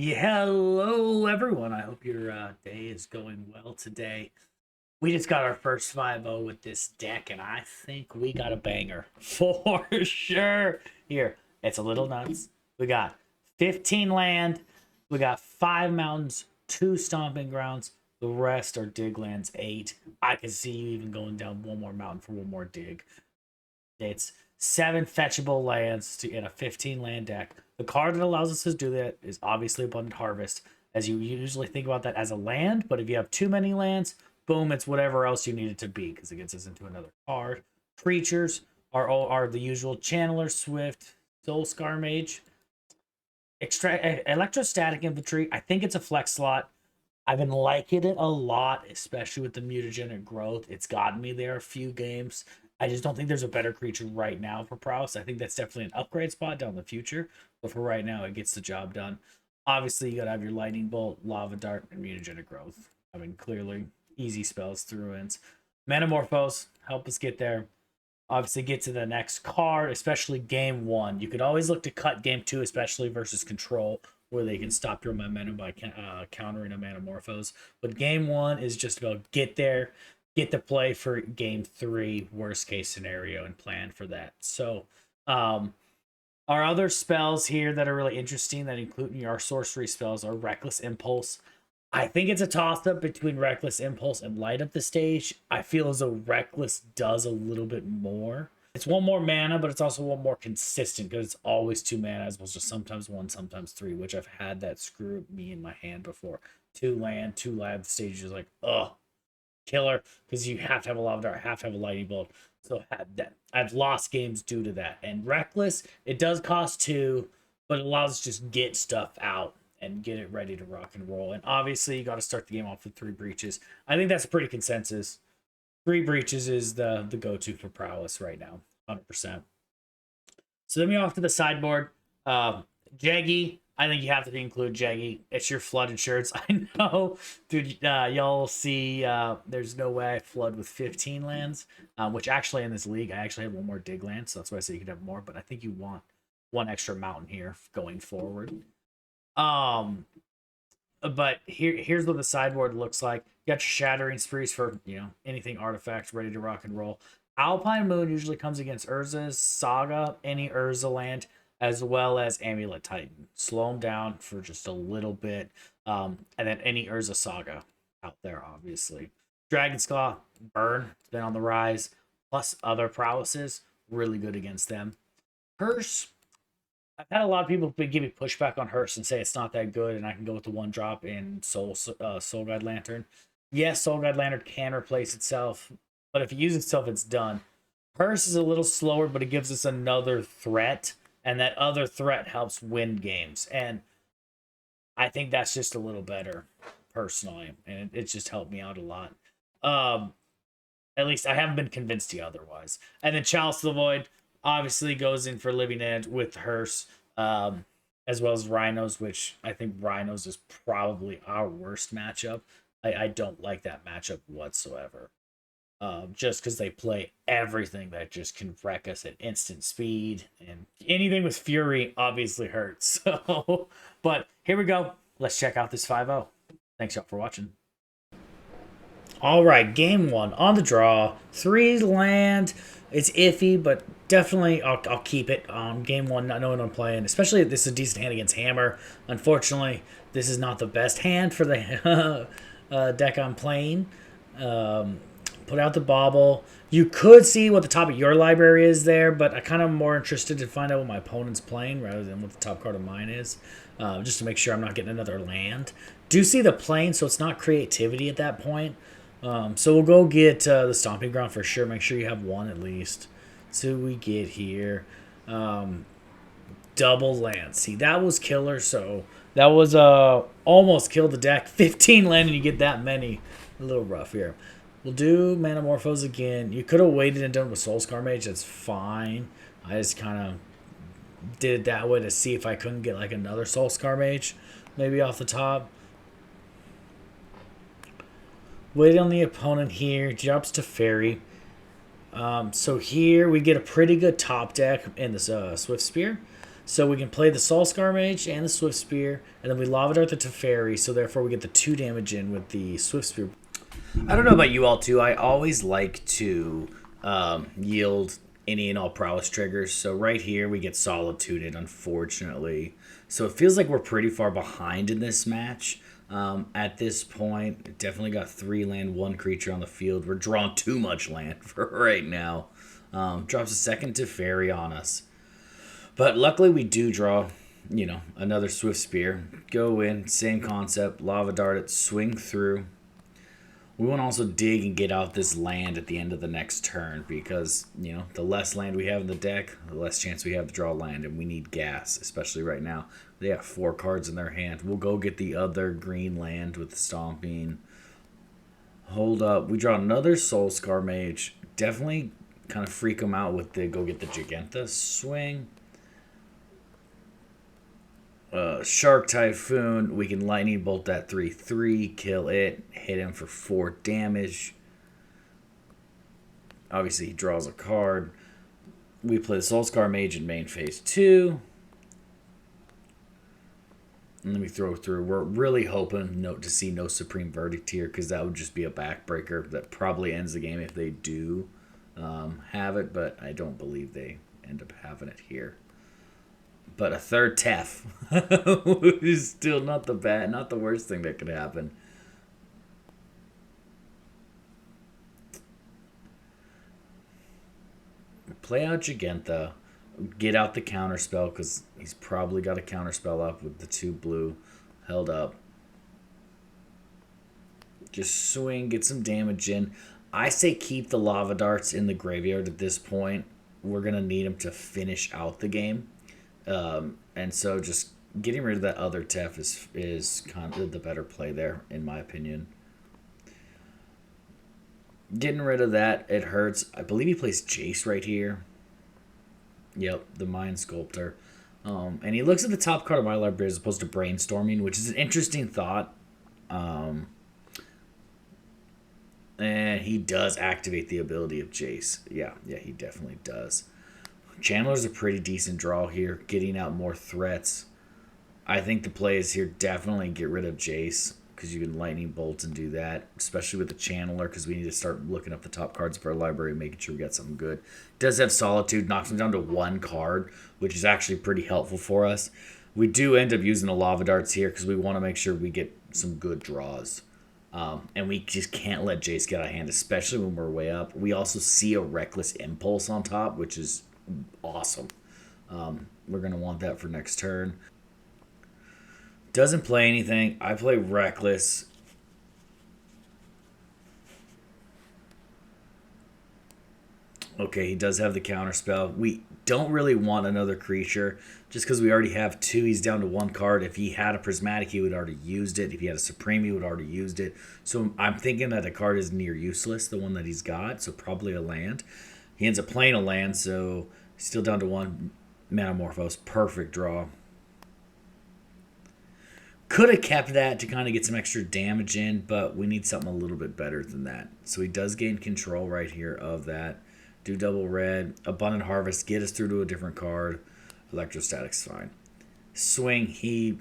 Hello, everyone. I hope your day is going well today. We just got our first 5-0 with this deck, and I think we got a banger for sure. Here, it's a little nuts. We got 15 land, we got 5 mountains, 2 stomping grounds. The rest are dig lands, 8. I can see you even going down one more mountain for one more dig. It's 7 fetchable lands in a 15 land deck. The card that allows us to do that is obviously Abundant Harvest, as you usually think about that as a land, but if you have too many lands, boom, it's whatever else you need it to be because it gets us into another card. Creatures are the usual Channeler, Swift, Soul Scar Mage. Electrostatic Infantry, I think it's a flex slot. I've been liking it a lot, especially with the mutagenic growth. It's gotten me there a few games. I just don't think there's a better creature right now for Prowess. I think that's definitely an upgrade spot down the future, but for right now, it gets the job done. Obviously, you gotta have your Lightning Bolt, Lava Dart, and mutagenic growth. I mean, clearly, easy spells through ends. Metamorphose help us get there. Obviously, get to the next card, especially game 1. You could always look to cut game 2, especially versus control, where they can stop your momentum by countering a Metamorphose. But game 1 is just about get there, get the play for game 3, worst case scenario, and plan for that. So, our other spells here that are really interesting that include our sorcery spells are Reckless Impulse. I think it's a toss-up between Reckless Impulse and Light Up the Stage. I feel as though Reckless does a little bit more. It's one more mana, but it's also one more consistent because it's always 2 mana as opposed to sometimes 1, sometimes 3, which I've had that screw me in my hand before. 2 land, 2 Light Up the Stage is like, ugh, killer, because you have to have a Lava Dart, have to have a Lightning Bolt. So I've lost games due to that. And Reckless, it does cost 2, but it allows us to just get stuff out and get it ready to rock and roll. And obviously, you got to start the game off with 3 breaches. I think that's a pretty consensus. 3 breaches is the go-to for Prowess right now, 100%. So then we off to the sideboard. Jaggy, I think you have to include Jaggy. It's your flood insurance. I know, dude. Y'all see, there's no way I flood with 15 lands, which actually in this league, I actually have one more dig land, so that's why I say you could have more. But I think you want one extra mountain here going forward. But here's what the sideboard looks like. You got your Shattering Sprees for anything artifact ready to rock and roll. Alpine Moon usually comes against Urza's Saga, any Urza land, as well as Amulet Titan. Slow them down for just a little bit, and then any Urza Saga out there, obviously. Dragon's Claw, Burn, it's been on the rise, plus other prowesses, really good against them. Hearse, I've had a lot of people give me pushback on Hearse and say it's not that good, and I can go with the 1 drop in Soul Guide Lantern. Yes, Soul Guide Lantern can replace itself, but if it uses itself, it's done. Hearse is a little slower, but it gives us another threat, and that other threat helps win games. And I think that's just a little better, personally, and it's just helped me out a lot. At least I haven't been convinced yet otherwise. And then Chalice of the Void obviously goes in for Living End with Hearse, as well as Rhinos, which I think Rhinos is probably our worst matchup. I don't like that matchup whatsoever. Just because they play everything that just can wreck us at instant speed, and anything with Fury obviously hurts. So, but here we go. Let's check out this 5-0. Thanks y'all for watching. All right, game 1 on the draw. 3 land. It's iffy, but definitely I'll keep it. Game 1, not knowing I'm playing, especially if this is a decent hand against Hammer. Unfortunately, this is not the best hand for the deck I'm playing. Put out the Bauble. You could see what the top of your library is there, but I kind of more interested to find out what my opponent's playing rather than what the top card of mine is, just to make sure I'm not getting another land. Do see the plane, so it's not creativity at that point. So we'll go get the Stomping Ground for sure. Make sure you have 1 at least. So we get here. Double land. See, that was killer. So that was almost killed the deck. 15 land and you get that many. A little rough here. We'll do Metamorphose again. You could have waited and done with Soul Scar Mage. That's fine. I just kind of did it that way to see if I couldn't get like another Soul Scar Mage maybe off the top. Wait on the opponent here. Jumps to Fairy. So here we get a pretty good top deck in this Swift Spear. So we can play the Soul Scar Mage and the Swift Spear, and then we Lava Dart the Teferi, so therefore we get the 2 damage in with the Swift Spear. I don't know about you all too. I always like to yield any and all prowess triggers. So right here we get solituded, unfortunately. So it feels like we're pretty far behind in this match. At this point, definitely got 3 land, 1 creature on the field. We're drawing too much land for right now. Drops a second Teferi on us. But luckily we do draw, another Swift Spear. Go in, same concept, Lava Dart it, swing through. We want to also dig and get out this land at the end of the next turn because, the less land we have in the deck, the less chance we have to draw land, and we need gas, especially right now. They have 4 cards in their hand. We'll go get the other green land with the Stomping. Hold up. We draw another Soul Scar Mage. Definitely kind of freak them out with the go get the Giganta swing. Shark Typhoon, we can Lightning Bolt that 3/3, kill it, hit him for 4 damage. Obviously, he draws a card. We play the Soul Scar Mage in main phase 2. And then we throw through. We're really hoping to see no Supreme Verdict here because that would just be a backbreaker that probably ends the game if they do have it, but I don't believe they end up having it here. But a 3rd Tef is still not the worst thing that could happen. Play out Giganta, get out the counterspell because he's probably got a counterspell up with the 2 blue held up. Just swing, get some damage in. I say keep the Lava Darts in the graveyard at this point. We're going to need them to finish out the game. And so just getting rid of that other Tef is kind of the better play there, in my opinion. Getting rid of that, it hurts. I believe he plays Jace right here. Yep, the Mind Sculptor. And he looks at the top card of my library as opposed to Brainstorming, which is an interesting thought. And he does activate the ability of Jace. Yeah, he definitely does. Chandler's a pretty decent draw here, getting out more threats. I think the play is here definitely get rid of Jace because you can Lightning Bolt and do that, especially with the Channeler because we need to start looking up the top cards of our library and making sure we got something good. Does have Solitude, knocks him down to 1 card, which is actually pretty helpful for us. We do end up using the Lava Darts here because we want to make sure we get some good draws. And we just can't let Jace get out of hand, especially when we're way up. We also see a Reckless Impulse on top, which is awesome. We're going to want that for next turn. Doesn't play anything. I play Reckless. Okay, he does have the counterspell. We don't really want another creature just because we already have 2. He's down to 1 card. If he had a Prismatic, he would have already used it. If he had a Supreme, he would have already used it. So I'm thinking that the card is near useless, the one that he's got, so probably a land. He ends up playing a land, so he's still down to 1 Metamorphose. Perfect draw. Could have kept that to kind of get some extra damage in, but we need something a little bit better than that. So he does gain control right here of that. Do double red. Abundant Harvest. Get us through to a different card. Electrostatic's fine. Swing. He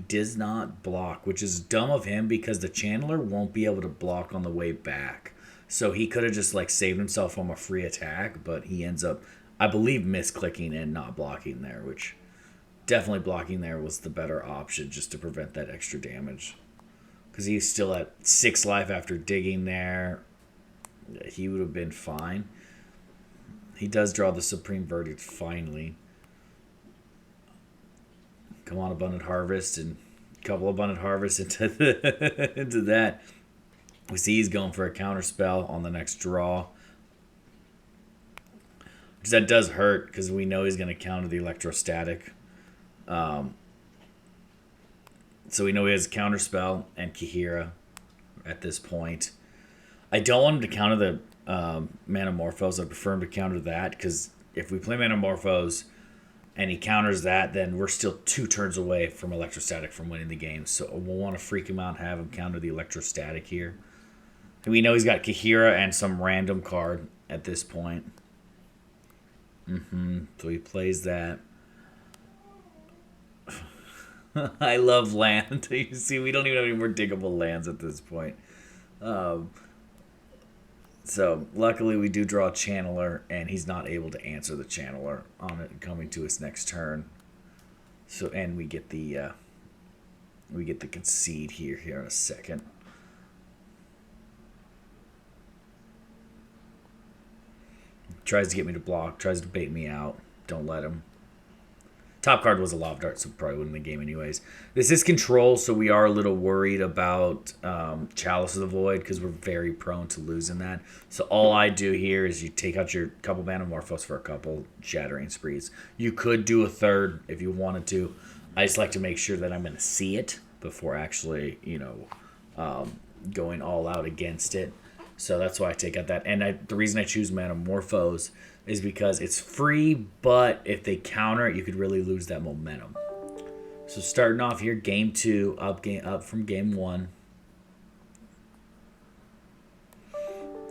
does not block, which is dumb of him because the Channeler won't be able to block on the way back. So he could have just saved himself from a free attack, but he ends up, I believe, misclicking and not blocking there, which definitely blocking there was the better option just to prevent that extra damage. Because he's still at 6 life after digging there. He would have been fine. He does draw the Supreme Verdict finally. Come on, Abundant Harvest, and a couple Abundant Harvests into that. We see he's going for a counterspell on the next draw. Which that does hurt because we know he's going to counter the Electrostatic. So we know he has a counterspell and Kihira at this point. I don't want him to counter the Metamorphose. I prefer him to counter that because if we play Metamorphose and he counters that, then we're still 2 turns away from Electrostatic from winning the game. So we'll want to freak him out and have him counter the Electrostatic here. And we know he's got Kihira and some random card at this point. So he plays that. I love land. You see, we don't even have any more diggable lands at this point. Um, so luckily we do draw a channeler, and he's not able to answer the channeler on it coming to his next turn. So and we get the concede here in a second. Tries to get me to block, tries to bait me out. Don't let him. Top card was a Lava Dart, so probably wouldn't win the game anyways. This is control, so we are a little worried about Chalice of the Void because we're very prone to losing that. So all I do here is you take out your couple Manamorphose for a couple Shattering Sprees. You could do a third if you wanted to. I just like to make sure that I'm going to see it before actually, going all out against it. So that's why I take out that. And the reason I choose Manamorphose is because it's free, but if they counter it, you could really lose that momentum. So starting off here, game 2, up from game 1.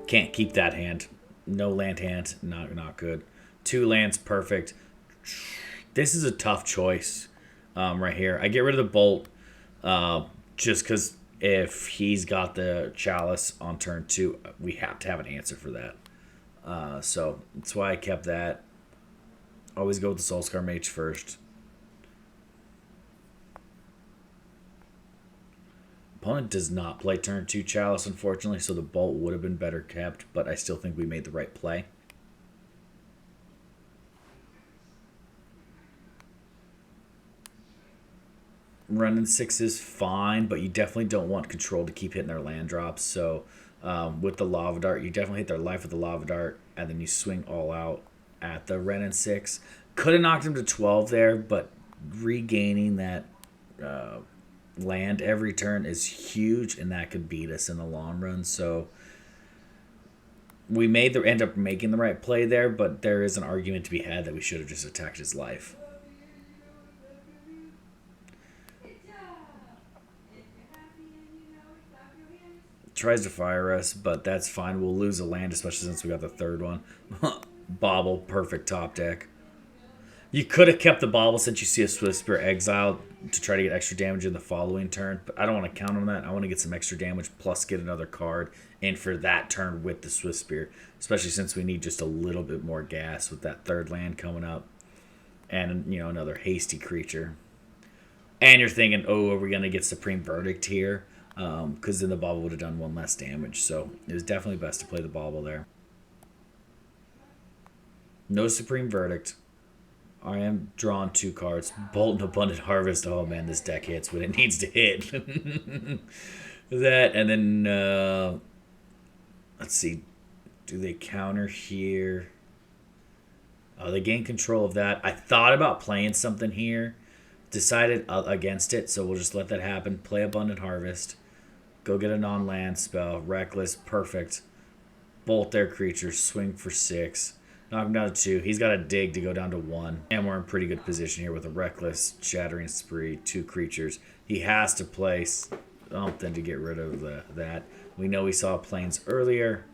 Can't keep that hand. No land hand, not good. 2 lands, perfect. This is a tough choice right here. I get rid of the Bolt just because if he's got the Chalice on turn 2, we have to have an answer for that. So that's why I kept that. Always go with the Soulscar Mage first. Opponent does not play turn 2 Chalice, unfortunately, so the Bolt would have been better kept, but I still think we made the right play. Running 6 is fine, but you definitely don't want control to keep hitting their land drops. So with the Lava Dart, you definitely hit their life with the Lava Dart, and then you swing all out at the Ren and 6. Could have knocked him to 12 there, but regaining that land every turn is huge, and that could beat us in the long run. So we end up making the right play there, but there is an argument to be had that we should have just attacked his life. Tries to fire us, but that's fine. We'll lose a land, especially since we got the third one. Bobble, perfect top deck. You could have kept the Bobble since you see a Swift Spear exiled to try to get extra damage in the following turn, but I don't want to count on that. I want to get some extra damage plus get another card in for that turn with the Swift Spear, especially since we need just a little bit more gas with that third land coming up and another hasty creature. And you're thinking, oh, are we going to get Supreme Verdict here? Because then the Bobble would have done 1 less damage. So it was definitely best to play the Bobble there. No Supreme Verdict. I am drawn 2 cards. Bolt and Abundant Harvest. Oh man, this deck hits when it needs to hit. That, and then let's see. Do they counter here? Oh, they gain control of that. I thought about playing something here. Decided against it, so we'll just let that happen. Play Abundant Harvest. Go get a non-land spell. Reckless, perfect. Bolt their creatures. Swing for 6. Knock him down to 2. He's got a dig to go down to 1. And we're in pretty good position here with a Reckless, Shattering Spree, 2 creatures. He has to play something to get rid of that. We know we saw Plains earlier.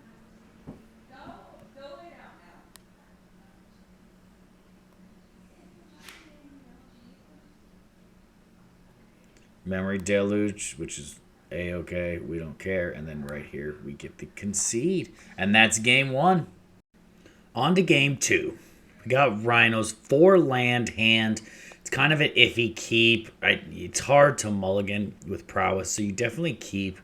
Memory Deluge, which is A-okay. We don't care. And then right here, we get the concede. And that's game 1. On to game 2. We got Rhino's 4 land hand. It's kind of an iffy keep. It's hard to mulligan with Prowess, so you definitely keep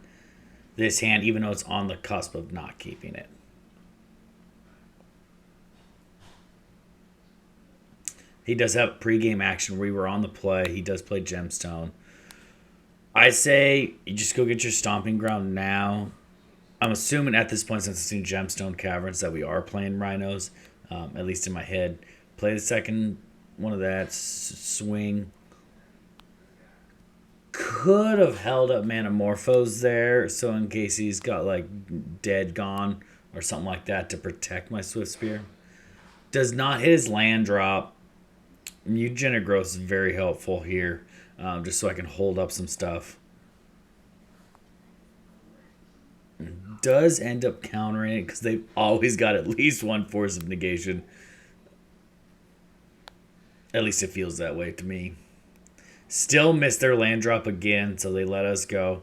this hand, even though it's on the cusp of not keeping it. He does have pregame action. We were on the play. He does play Gemstone. I say you just go get your Stomping Ground now. I'm assuming at this point, since it's in Gemstone Caverns, that we are playing Rhinos, at least in my head. Play the second one of that, swing. Could have held up Manamorphose there, so in case he's got like dead gone or something like that to protect my Swift Spear. Does not hit his land drop. Mutagenic Growth is very helpful here, just so I can hold up some stuff. Does end up countering it because they've always got at least 1 Force of Negation. At least it feels that way to me. Still missed their land drop again, so they let us go.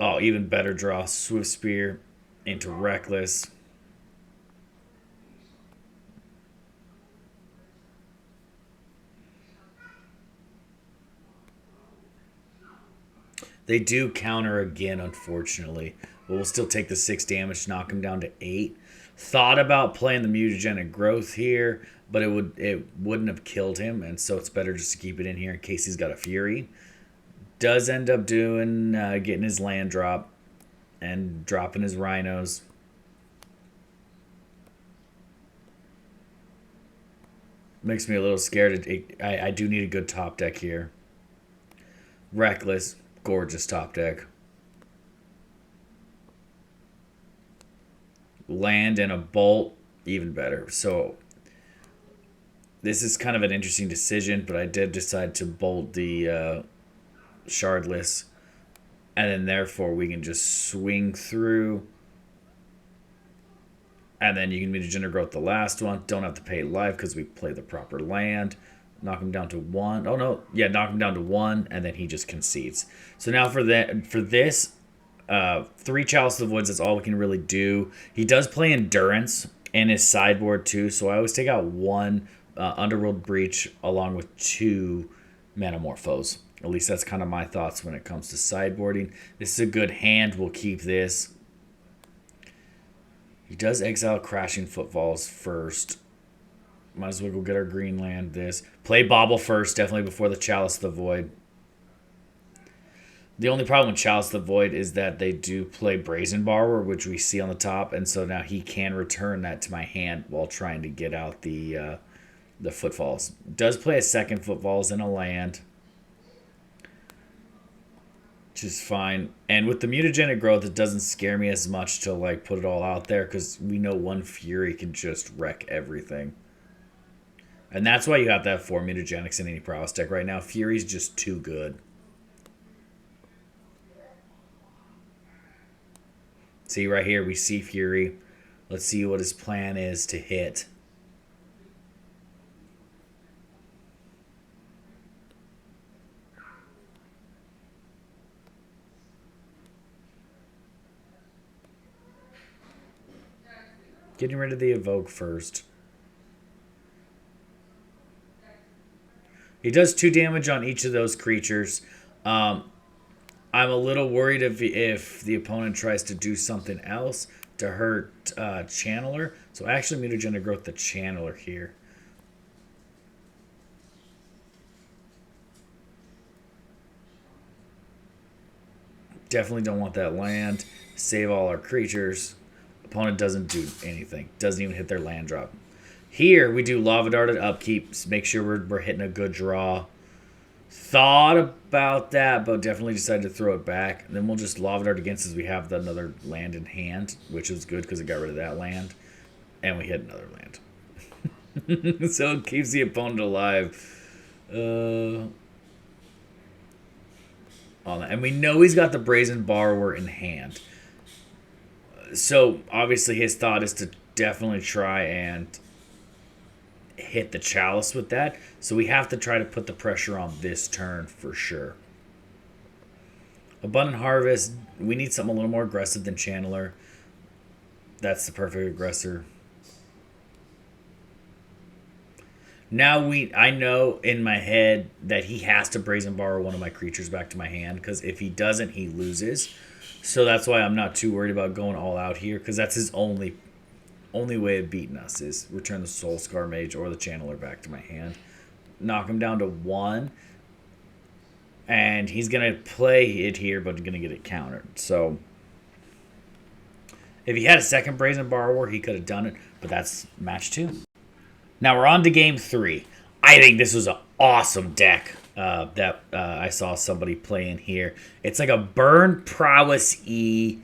Oh, even better draw. Swift Spear into Reckless. They do counter again, unfortunately. But we'll still take the 6 damage, knock him down to 8. Thought about playing the mutagenic growth here, but it wouldn't have killed him, and so it's better just to keep it in here in case he's got a Fury. Does end up doing getting his land drop and dropping his Rhinos. Makes me a little scared. I do need a good top deck here. Reckless, gorgeous top deck. Land and a bolt, even better. So this is kind of an interesting decision, but I did decide to bolt the Shardless, and then therefore we can just swing through, and then you can mutagen growth the last one. Don't have to pay life because we play the proper land. Knock him down to 1. Oh no, yeah, knock him down to 1, and then he just concedes. So now for this, 3 Chalice of the Woods is all we can really do. He does play Endurance in his sideboard too, so I always take out 1 Underworld Breach along with 2 Metamorphose. At least that's kind of my thoughts when it comes to sideboarding. This is a good hand. We'll keep this. He does exile Crashing Footfalls first. Might as well go get our green land. This. Play Bauble first, definitely before the Chalice of the Void. The only problem with Chalice of the Void is that they do play Brazen Borrower, which we see on the top, and so now he can return that to my hand while trying to get out the Footfalls. Does play a second Footfalls in a land, which is fine. And with the mutagenic growth, it doesn't scare me as much to like put it all out there because we know 1 Fury can just wreck everything. And that's why you have to have 4 mutagenics in any Prowess deck right now. Fury's just too good. See right here, we see Fury. Let's see what his plan is to hit. Getting rid of the Evoke first. He does 2 damage on each of those creatures. I'm a little worried if the opponent tries to do something else to hurt Channeler. So actually mutagenic growth the Channeler here. Definitely don't want that land. Save all our creatures. Opponent doesn't do anything. Doesn't even hit their land drop. Here we do Lava Darted upkeep. Make sure we're hitting a good draw. Thought about that, but definitely decided to throw it back. And then we'll just Lava Dart against as we have another land in hand, which is good because it got rid of that land. And we hit another land. So it keeps the opponent alive. And we know he's got the Brazen Borrower in hand. So obviously his thought is to definitely try and hit the Chalice with that. So we have to try to put the pressure on this turn for sure. Abundant Harvest, we need something a little more aggressive than Channeler. That's the perfect aggressor. Now I know in my head that he has to Brazen Borrow one of my creatures back to my hand, because if he doesn't, he loses. So that's why I'm not too worried about going all out here, because that's his only way of beating us is return the Soul Scar Mage or the Channeler back to my hand. Knock him down to 1. And he's going to play it here, but going to get it countered. So if he had a second Brazen Borrower, he could have done it, but that's match 2. Now we're on to game 3. I think this was an awesome deck that I saw somebody playing here. It's like a Burn Prowess-y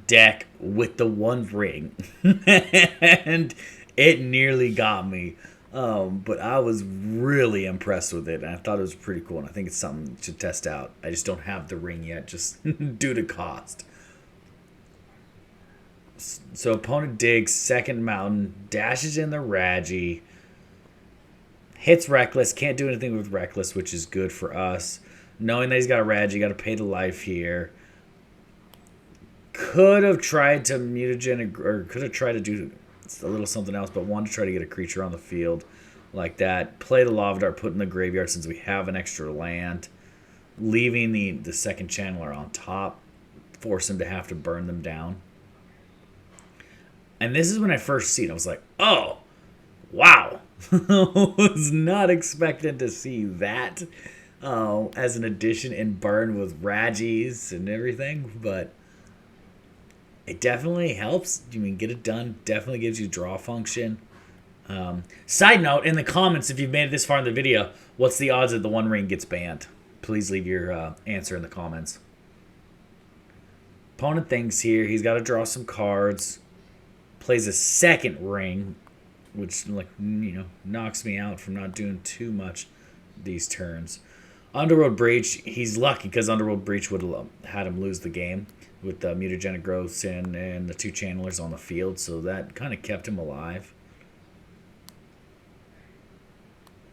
deck with the 1 ring. And it nearly got me. But I was really impressed with it, and I thought it was pretty cool, and I think it's something to test out. I just don't have the ring yet, just due to cost. So opponent digs, second mountain, dashes in the Ragi, Hits Reckless. Can't do anything with Reckless, which is good for us. Knowing that he's got a Reg, you got to pay the life here. Could have tried to mutagen, or could have tried to do a little something else, but wanted to try to get a creature on the field like that. Play the Lava Dart, put in the graveyard since we have an extra land. Leaving the second channeler on top. Force him to have to burn them down. And this is when I first seen it. I was like, oh, wow. I was not expecting to see that as an addition in burn with Ragis and everything, but it definitely helps. You mean get it done. Definitely gives you draw function. Side note, in the comments, if you've made it this far in the video, what's the odds that the One Ring gets banned? Please leave your answer in the comments. Opponent thinks here he's got to draw some cards. Plays a second ring, which, like, knocks me out from not doing too much these turns. Underworld Breach, he's lucky because Underworld Breach would have had him lose the game with the mutagenic growths and the two channelers on the field, so that kind of kept him alive.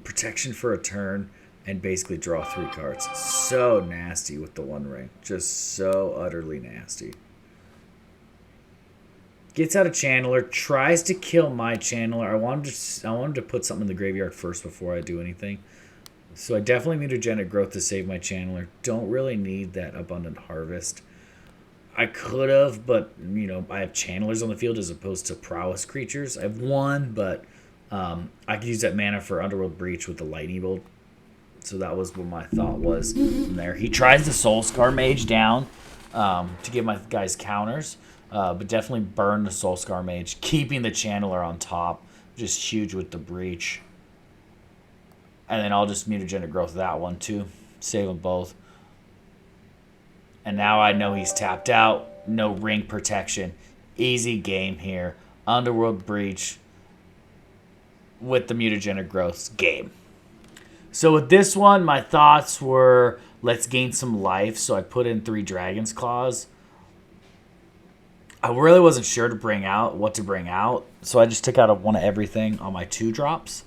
Protection for a turn and basically draw 3 cards. So nasty with the One Ring. Just so utterly nasty. Gets out a channeler, tries to kill my channeler. I wanted to put something in the graveyard first before I do anything. So I definitely mutagenic growth to save my channeler. Don't really need that abundant harvest. I could have, but I have channelers on the field as opposed to prowess creatures. I have one, but I could use that mana for Underworld Breach with the Lightning Bolt. So that was what my thought was from there. He tries the Soulscar Mage down to give my guys counters. But definitely burn the Soulscar Mage, keeping the Channeler on top. Just huge with the Breach. And then I'll just mutagenic growth that one too. Save them both. And now I know he's tapped out. No ring protection. Easy game here. Underworld Breach with the mutagenic growths. Game. So with this one, my thoughts were, let's gain some life. So I put in 3 Dragon's Claws. I really wasn't sure what to bring out, so I just took out one of everything on my 2 drops.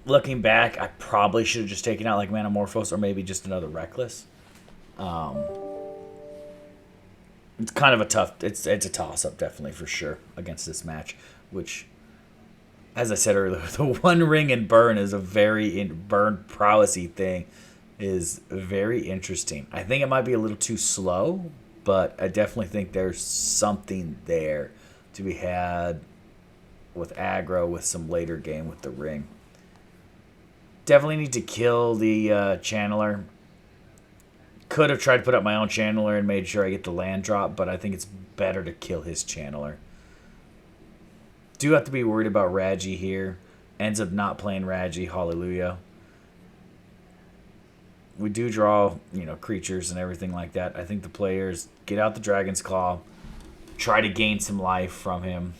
Looking back, I probably should have just taken out like Manamorphose or maybe just another Reckless. It's kind of a tough. It's a toss up definitely for sure against this match, which, as I said earlier, the One Ring and burn is a very burn prowessy thing. Is very interesting. I think it might be a little too slow, but I definitely think there's something there to be had with aggro with some later game with the ring. Definitely need to kill the channeler. Could have tried to put up my own channeler and made sure I get the land drop, but I think it's better to kill his channeler. Do have to be worried about Ragi here. Ends up not playing Ragi. Hallelujah. We do draw, creatures and everything like that. I think the players get out the Dragon's Claw, try to gain some life from him.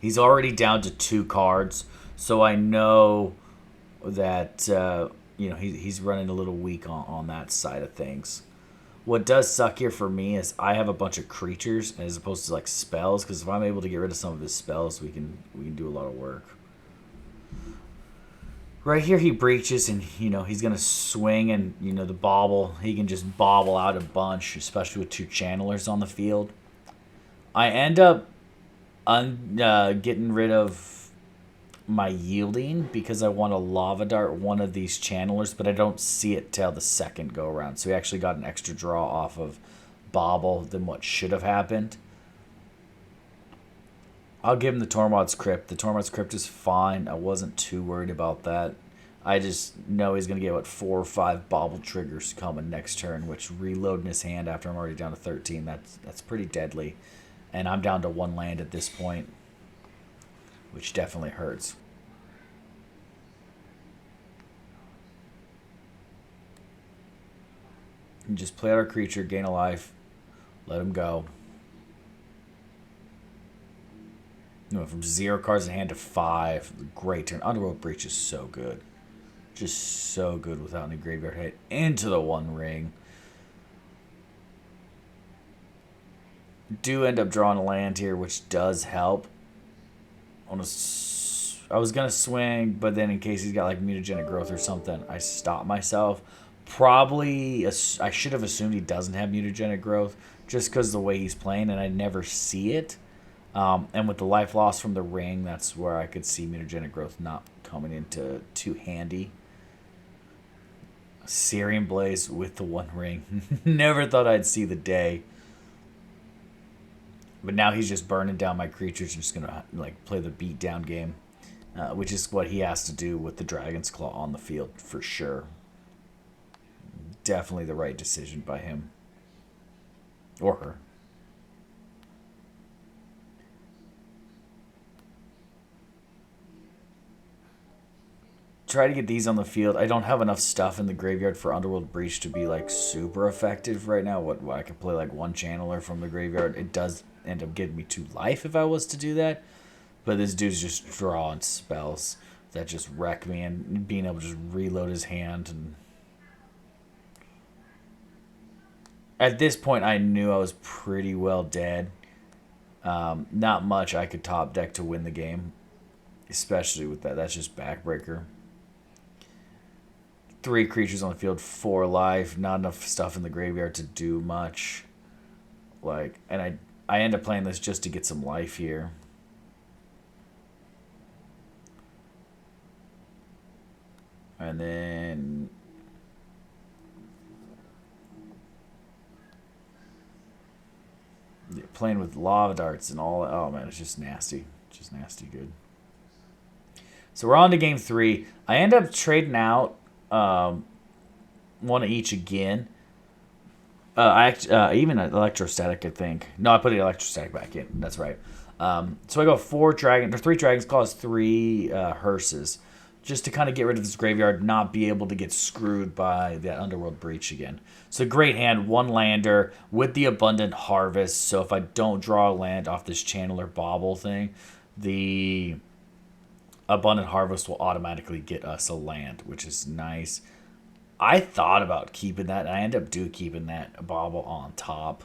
He's already down to 2 cards, so I know that he's running a little weak on that side of things. What does suck here for me is I have a bunch of creatures as opposed to like spells, because if I'm able to get rid of some of his spells, we can do a lot of work. Right here he breaches and, he's going to swing and, the bobble. He can just bobble out a bunch, especially with 2 channelers on the field. I end up getting rid of my yielding because I want to lava dart one of these channelers, but I don't see it till the second go around. So he actually got an extra draw off of bobble than what should have happened. I'll give him the Tormod's Crypt. The Tormod's Crypt is fine. I wasn't too worried about that. I just know he's going to get, 4 or 5 bobble triggers coming next turn, which reloading his hand after I'm already down to 13, that's pretty deadly. And I'm down to 1 land at this point, which definitely hurts. And just play out our creature, gain a life, let him go. From 0 cards in hand to 5. Great turn. Underworld Breach is so good. Just so good without any graveyard hit. Into the One Ring. Do end up drawing a land here, which does help. I was gonna swing, but then in case he's got like mutagenic growth or something, I stopped myself. Probably I should have assumed he doesn't have mutagenic growth just because the way he's playing, and I never see it. And with the life loss from the ring, that's where I could see mutagenic growth not coming into too handy. Syrian Blaze with the one ring. Never thought I'd see the day. But now he's just burning down my creatures and just gonna like play the beat down game, which is what he has to do with the Dragon's Claw on the field for sure. Definitely the right decision by him or her. Try to get these on the field. I don't have enough stuff in the graveyard for Underworld Breach to be like super effective right now. What I could play like one channeler from the graveyard. It does end up getting me 2 life if I was to do that. But this dude's just drawing spells that just wreck me, and being able to just reload his hand. And at this point, I knew I was pretty well dead. Not much I could top deck to win the game, especially with that. That's just backbreaker. 3 creatures on the field, 4 life. Not enough stuff in the graveyard to do much. Like, and I end up playing this just to get some life here. And then playing with lava darts and all. Oh man, it's just nasty. Just nasty good. So we're on to game 3. I end up trading out one of each again. Even electrostatic, I think. No, I put the electrostatic back in. That's right. So I go 3 dragons, claws, 3 hearses, just to kind of get rid of this graveyard, not be able to get screwed by that Underworld Breach again. So great hand, 1 lander with the Abundant Harvest. So if I don't draw a land off this Channeler Bauble thing, the Abundant Harvest will automatically get us a land, which is nice. I thought about keeping that. I end up keeping that Bauble on top.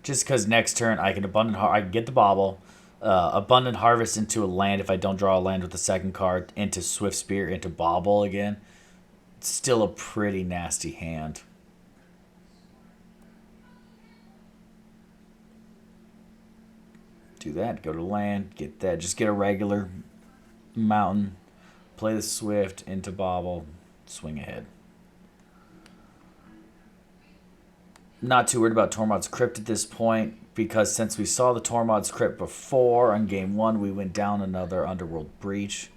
Just because next turn I can I can get the Bauble, Abundant Harvest into a land if I don't draw a land with the second card, into Swift Spear, into Bauble again. It's still a pretty nasty hand. Do that, go to land, get that. Just get a regular mountain, play the Swift into Bauble, swing ahead. Not too worried about Tormod's Crypt at this point, because since we saw the Tormod's Crypt before on game 1, we went down another Underworld Breach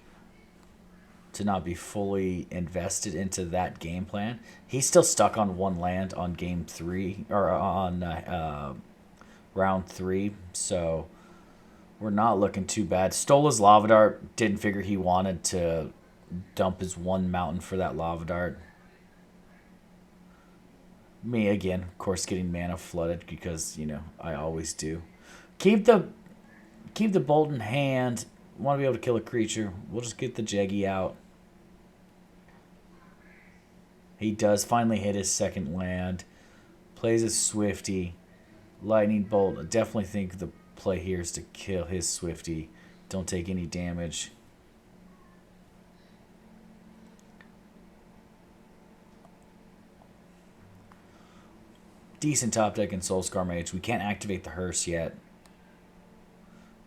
to not be fully invested into that game plan. He's still stuck on 1 land on game 3, or on round 3, so we're not looking too bad. Stole his Lava Dart, didn't figure he wanted to dump his 1 mountain for that Lava Dart. Me again, of course, getting mana flooded because, you know, I always do. Keep the bolt in hand. Want to be able to kill a creature. We'll just get the Jeggy out. He does finally hit his second land. Plays a Swifty. Lightning Bolt. I definitely think the play here is to kill his Swifty. Don't take any damage. Decent top deck in Soulscar Mage. We can't activate the hearse yet,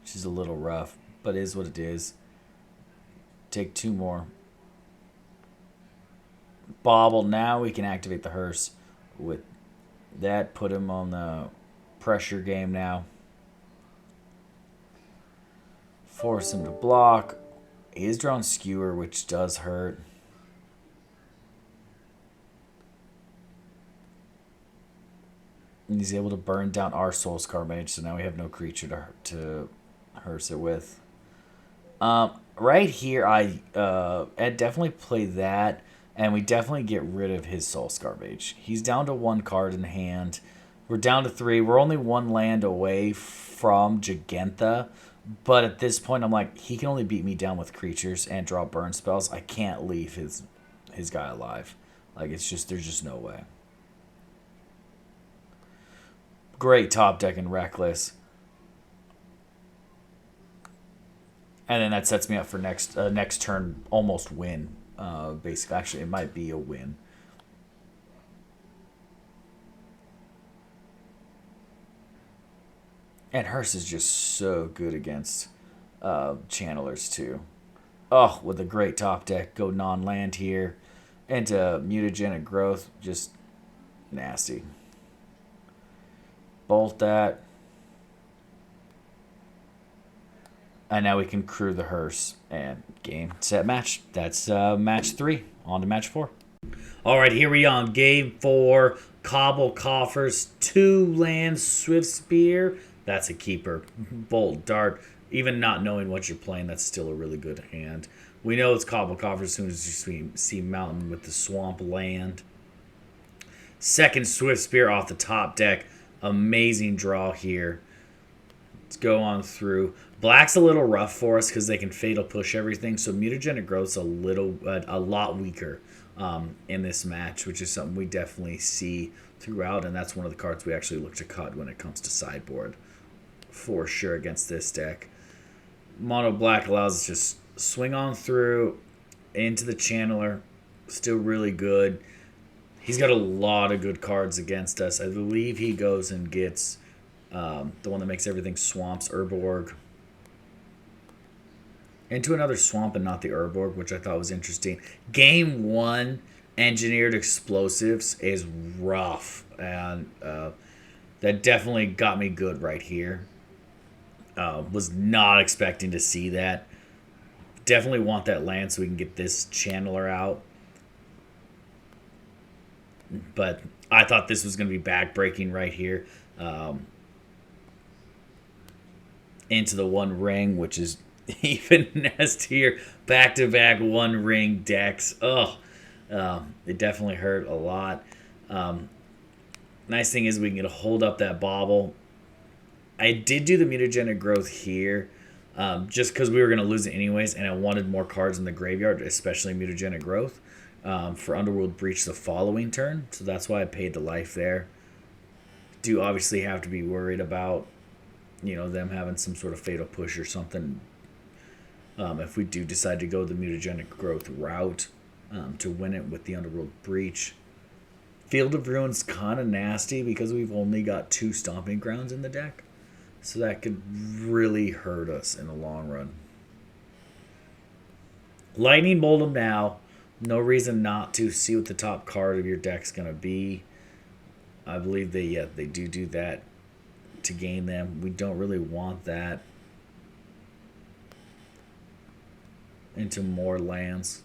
which is a little rough, but it is what it is. Take 2 more. Bauble. Now we can activate the hearse. With that, put him on the pressure game now. Force him to block. He is drawing Skewer, which does hurt. And he's able to burn down our Soulscar Mage, so now we have no creature to hearse it with. Right here, I'd definitely play that, and we definitely get rid of his Soulscar Mage. He's down to 1 card in hand. We're down to 3. We're only 1 land away from Gigantha, but at this point, I'm like, he can only beat me down with creatures and draw burn spells. I can't leave his guy alive. Like, it's just, there's just no way. Great top deck and Reckless. And then that sets me up for next turn almost win. Basically, actually, it might be a win. And Hearst is just so good against channelers too. Oh, with a great top deck, go non-land here, into mutagenic growth, just nasty. Bolt that. And now we can crew the hearse and game, set, match. That's match 3. On to match 4. All right, here we are on game 4. Cabal, Coffers, 2 lands, Swift Spear. That's a keeper. Bolt, Dart. Even not knowing what you're playing, that's still a really good hand. We know it's Cabal, Coffers as soon as you see Mountain with the Swamp Land. Second Swift Spear off the top deck. Amazing draw here. Let's go on through. Black's a little rough for us because they can fatal push everything. So mutagenic growth's a lot weaker in this match, which is something we definitely see throughout, and that's one of the cards we actually look to cut when it comes to sideboard for sure against this deck. Mono black allows us to just swing on through into the channeler. Still really good. He's got a lot of good cards against us. I believe he goes and gets the one that makes everything swamps, Urborg, into another swamp and not the Urborg, which I thought was interesting. Game 1, Engineered Explosives is rough, and that definitely got me good right here. Was not expecting to see that. Definitely want that land so we can get this channeler out. But I thought this was going to be back-breaking right here. Into the One Ring, which is even nastier. Back-to-back One Ring decks. Oh, it definitely hurt a lot. Nice thing is we can get a hold up that bauble. I did do the mutagenic growth here just because we were going to lose it anyways, and I wanted more cards in the graveyard, especially mutagenic growth, for Underworld Breach the following turn. So that's why I paid the life there. Do obviously have to be worried about, them having some sort of fatal push or something. If we do decide to go the mutagenic growth route to win it with the Underworld Breach. Field of Ruin's kind of nasty because we've only got 2 Stomping Grounds in the deck. So that could really hurt us in the long run. Lightning Bolt him now. No reason not to. See what the top card of your deck's going to be. I believe they do that to gain them. We don't really want that into more lands.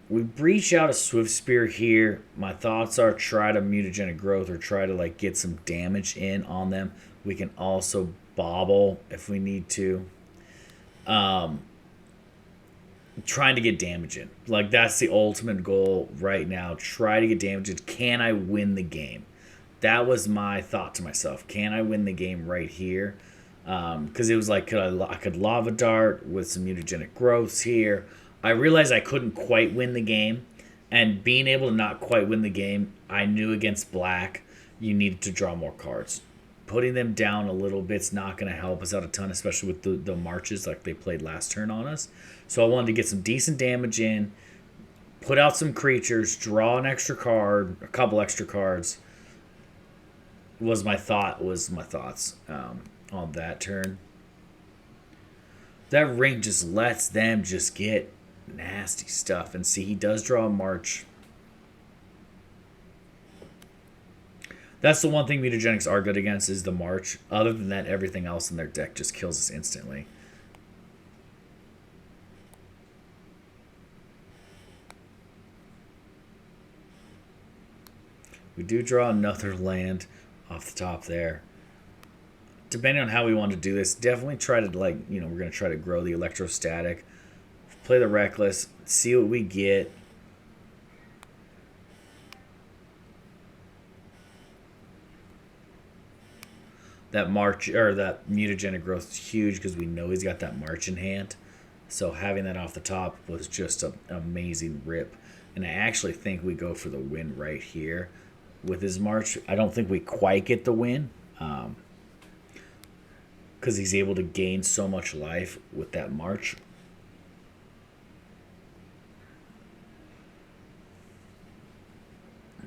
We breach out a Swift Spear here. My thoughts are try to mutagenic growth or try to get some damage in on them. We can also bobble if we need to. Trying to get damage in. That's the ultimate goal right now. Try to get damage in. Can I win the game? That was my thought to myself. Can I win the game right here? Because it was I could Lava Dart with some mutagenic growths here. I realized I couldn't quite win the game, and being able to not quite win the game, I knew against black you needed to draw more cards. Putting them down a little bit's not going to help us out a ton, especially with the marches like they played last turn on us. So I wanted to get some decent damage in, put out some creatures, draw an extra card, a couple extra cards. Was my thoughts on that turn. That ring just lets them just get nasty stuff. And see, he does draw a march. That's the one thing mutagenics are good against is the march. Other than that, everything else in their deck just kills us instantly. We do draw another land off the top there. Depending on how we want to do this, definitely try to we're going to try to grow the electrostatic. Play the reckless, see what we get. That march or that mutagenic growth is huge because we know he's got that march in hand. So having that off the top was just an amazing rip. And I actually think we go for the win right here with his march. I don't think we quite get the win, Because he's able to gain so much life with that march.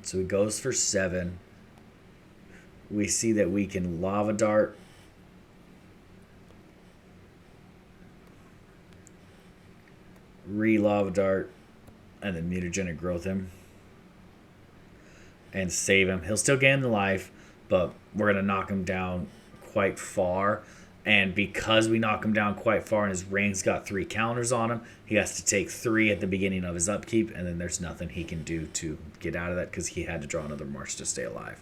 So he goes for 7. We see that we can Lava Dart. Re-Lava Dart. And then Mutagenic Growth him. And save him. He'll still gain the life, but we're going to knock him down quite far. And because we knock him down quite far and his ring's got 3 counters on him, he has to take 3 at the beginning of his upkeep, and then there's nothing he can do to get out of that because he had to draw another march to stay alive.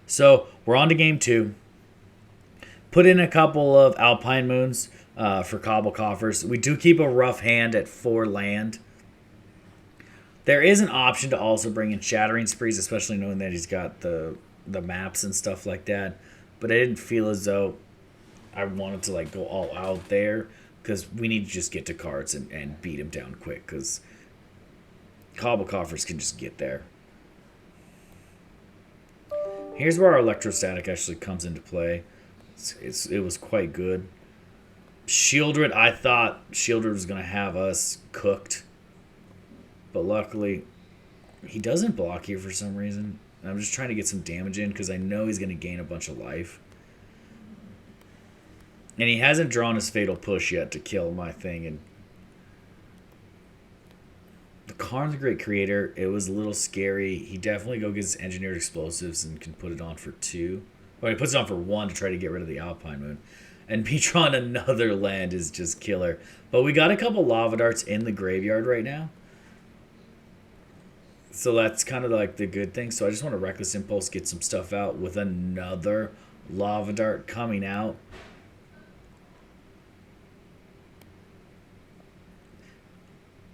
So we're on to game 2. Put in a couple of Alpine Moons for Cabal Coffers. We do keep a rough hand at 4 land. There is an option to also bring in Shattering Sprees, especially knowing that he's got the maps and stuff like that. But I didn't feel as though I wanted to like go all out there because we need to just get to cards and beat him down quick because Cabal Coffers can just get there. Here's where our Electrostatic actually comes into play. It was quite good. Shieldred, I thought Shieldred was going to have us cooked. But luckily, he doesn't block here for some reason. I'm just trying to get some damage in because I know he's going to gain a bunch of life. And he hasn't drawn his Fatal Push yet to kill my thing. And the Karn's a great creator. It was a little scary. He definitely gets Engineered Explosives and can put it on for 2. Well, he puts it on for 1 to try to get rid of the Alpine Moon. And me drawing another land is just killer. But we got a couple Lava Darts in the graveyard right now. So that's kind of like the good thing. So I just want to Reckless Impulse, get some stuff out with another Lava Dart coming out.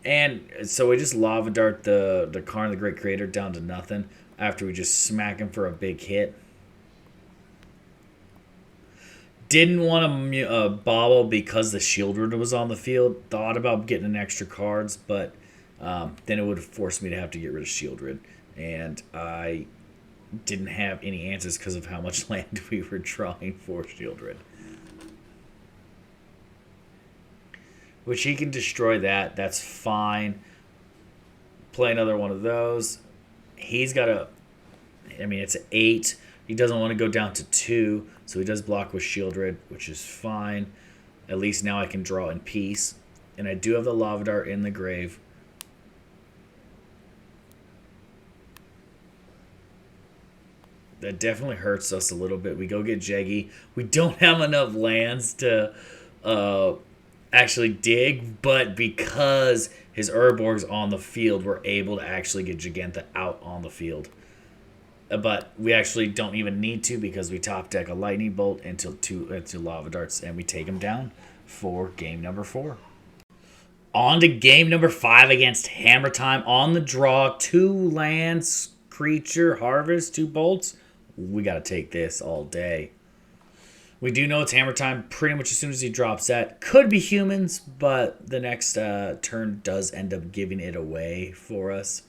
And so we just Lava Dart the Karn the Great Creator down to nothing after we just smack him for a big hit. Didn't want to bobble because the Shieldred was on the field. Thought about getting an extra cards, but then it would have forced me to have to get rid of Shieldred. And I didn't have any answers because of how much land we were drawing for Shieldred. Which he can destroy that. That's fine. Play another one of those. He's got a... I mean, it's an 8. He doesn't want to go down to 2. So he does block with Shieldred, which is fine. At least now I can draw in peace. And I do have the Lava Dart in the grave. That definitely hurts us a little bit. We go get Jeggy. We don't have enough lands to... actually dig, but because his Urborg's on the field, we're able to actually get Gigantha out on the field. But we actually don't even need to because we top deck a Lightning Bolt into 2 Lava Darts and we take him down for game number 4. On to game number 5 against Hammertime. On the draw, 2 lands, creature, harvest, 2 bolts. We got to take this all day. We do know it's Hammertime pretty much as soon as he drops that. Could be humans, but the next turn does end up giving it away for us.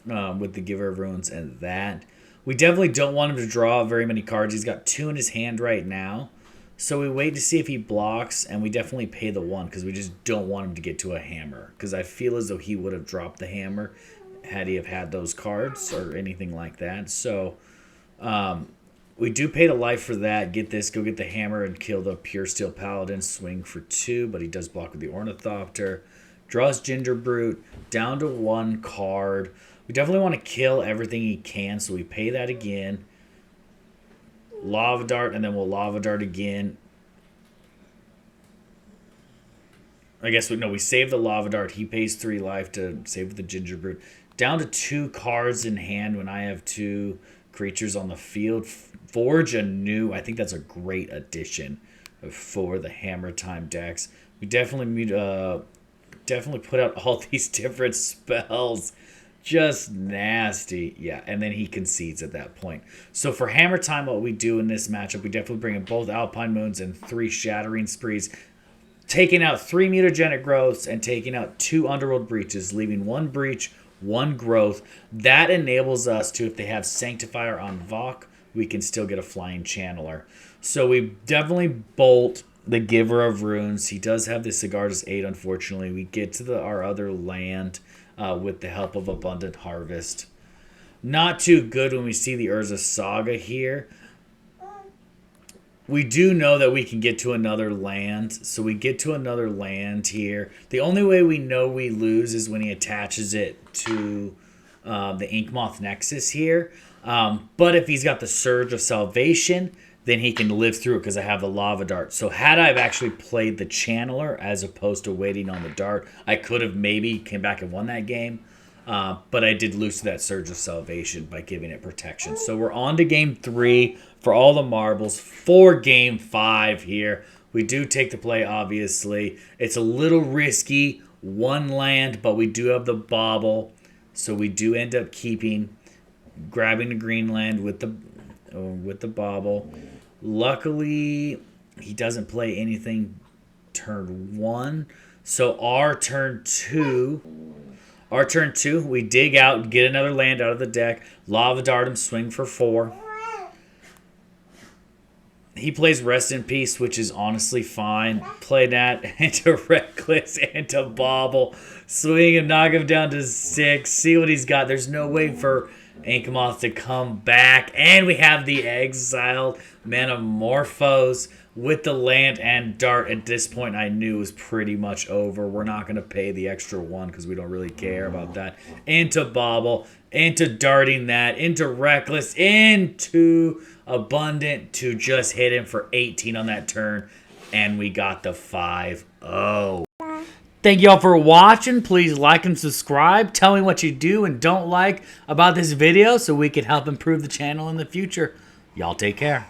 With the Giver of Runes and that. We definitely don't want him to draw very many cards. He's got 2 in his hand right now. So we wait to see if he blocks, and we definitely pay the 1 because we just don't want him to get to a hammer. Because I feel as though he would have dropped the hammer had he have had those cards or anything like that. So... we do pay the life for that. Get this, go get the hammer and kill the Pure Steel Paladin. Swing for 2, but he does block with the Ornithopter. Draws Ginger Brute down to 1 card. We definitely want to kill everything he can, so we pay that again. Lava Dart, and then we'll Lava Dart again. I guess we save the Lava Dart. He pays 3 life to save the Ginger Brute. Down to 2 cards in hand when I have 2 creatures on the field. Forge anew. I think that's a great addition for the Hammertime decks. We definitely put out all these different spells. Just nasty. Yeah, and then he concedes at that point. So for Hammertime, what we do in this matchup, we definitely bring in both Alpine Moons and 3 Shattering Sprees, taking out 3 Mutagenic Growths and taking out 2 Underworld Breaches, leaving 1 Breach, 1 Growth. That enables us to, if they have Sanctifier on Vok, we can still get a flying channeler. So we definitely bolt the Giver of Runes. He does have the Sigarda's 8, unfortunately. We get to our other land with the help of Abundant Harvest. Not too good when we see the Urza Saga here. We do know that we can get to another land. So we get to another land here. The only way we know we lose is when he attaches it to the Inkmoth Nexus here. But if he's got the Surge of Salvation, then he can live through it because I have the Lava Dart. So had I actually played the Channeler as opposed to waiting on the Dart, I could have maybe came back and won that game. But I did lose to that Surge of Salvation by giving it protection. So we're on to game 3 for all the marbles for game 5 here. We do take the play, obviously. It's a little risky, 1 land, but we do have the bauble. So we do end up grabbing the green land with the bauble. Luckily, he doesn't play anything turn 1. So our turn 2, we dig out, get another land out of the deck. Lava Dart him, swing for 4. He plays Rest in Peace, which is honestly fine. Play that into Reckless, into Bauble. Swing him, knock him down to 6. See what he's got. There's no way for Inkmoth to come back. And we have the exiled Metamorphose with the land and Dart. At this point, I knew was pretty much over. We're not going to pay the extra 1 because we don't really care about that. Into Bauble, into darting that, into Reckless, into Abundant to just hit him for 18 on that turn. And we got the 5-0. Thank y'all for watching. Please like and subscribe. Tell me what you do and don't like about this video so we can help improve the channel in the future. Y'all take care.